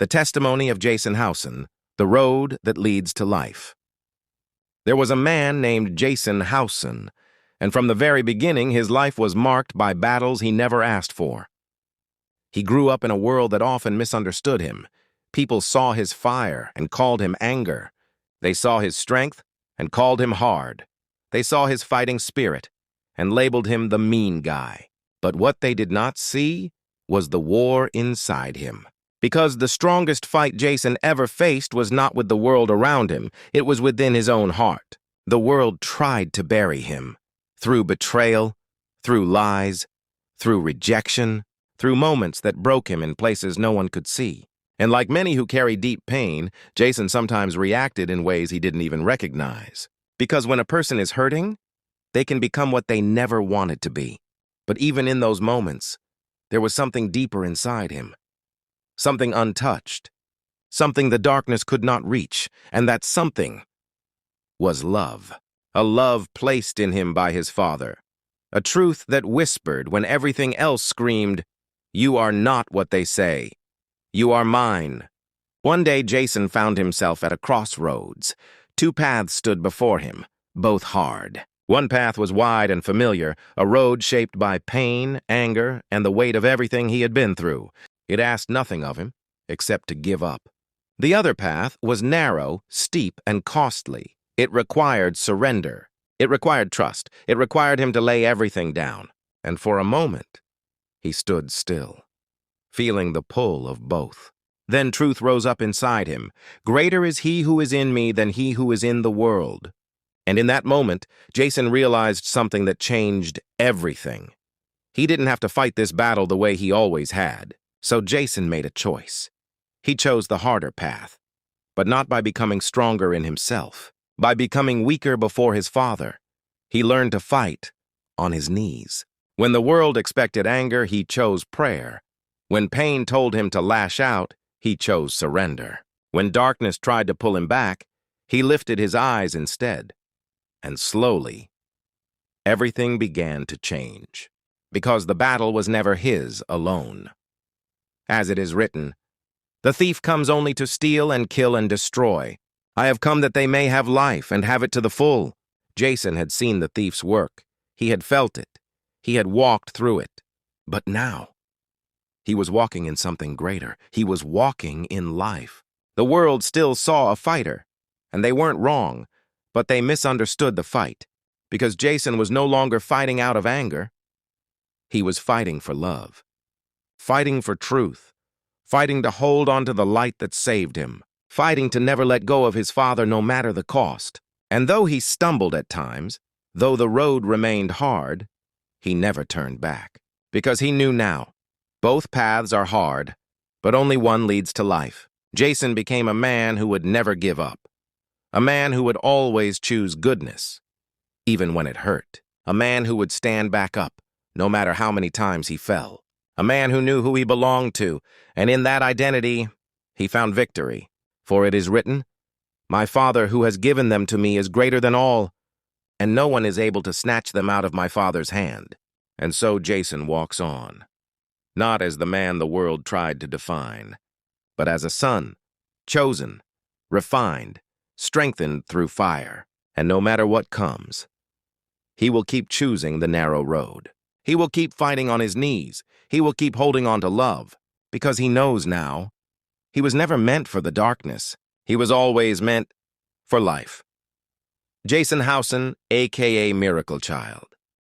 The testimony of Jason Howson, the road that leads to life. There was a man named Jason Howson, and from the very beginning his life was marked by battles he never asked for. He grew up in a world that often misunderstood him. People saw his fire and called him anger. They saw his strength and called him hard. They saw his fighting spirit and labeled him the mean guy. But what they did not see was the war inside him. Because the strongest fight Jason ever faced was not with the world around him, it was within his own heart. The world tried to bury him. Through betrayal, through lies, through rejection, through moments that broke him in places no one could see. And like many who carry deep pain, Jason sometimes reacted in ways he didn't even recognize. Because when a person is hurting, they can become what they never wanted to be. But even in those moments, there was something deeper inside him. Something untouched. Something the darkness could not reach. And that something was love. A love placed in him by his father. A truth that whispered when everything else screamed, "You are not what they say. You are mine." One day, Jason found himself at a crossroads. Two paths stood before him, both hard. One path was wide and familiar, a road shaped by pain, anger, and the weight of everything he had been through. It asked nothing of him, except to give up. The other path was narrow, steep, and costly. It required surrender. It required trust. It required him to lay everything down. And for a moment, he stood still, feeling the pull of both. Then truth rose up inside him. Greater is he who is in me than he who is in the world. And in that moment, Jason realized something that changed everything. He didn't have to fight this battle the way he always had. So Jason made a choice. He chose the harder path, but not by becoming stronger in himself, by becoming weaker before his father. He learned to fight on his knees. When the world expected anger, he chose prayer. When pain told him to lash out, he chose surrender. When darkness tried to pull him back, he lifted his eyes instead. And slowly, everything began to change. Because the battle was never his alone. As it is written, "The thief comes only to steal and kill and destroy. I have come that they may have life and have it to the full." Jason had seen the thief's work. He had felt it. He had walked through it. But now, he was walking in something greater. He was walking in life. The world still saw a fighter, and they weren't wrong, but they misunderstood the fight. Because Jason was no longer fighting out of anger. He was fighting for love. Fighting for truth, fighting to hold on to the light that saved him, fighting to never let go of his father no matter the cost. And though he stumbled at times, though the road remained hard, he never turned back. Because he knew now, both paths are hard, but only one leads to life. Jason became a man who would never give up. A man who would always choose goodness, even when it hurt. A man who would stand back up, no matter how many times he fell. A man who knew who he belonged to, and in that identity, he found victory. For it is written, "My Father who has given them to me is greater than all, and no one is able to snatch them out of my Father's hand." And so Jason walks on, not as the man the world tried to define, but as a son, chosen, refined, strengthened through fire. And no matter what comes, he will keep choosing the narrow road. He will keep fighting on his knees. He will keep holding on to love, because he knows now he was never meant for the darkness. He was always meant for life. Jason Howson, a.k.a. Miracle Child.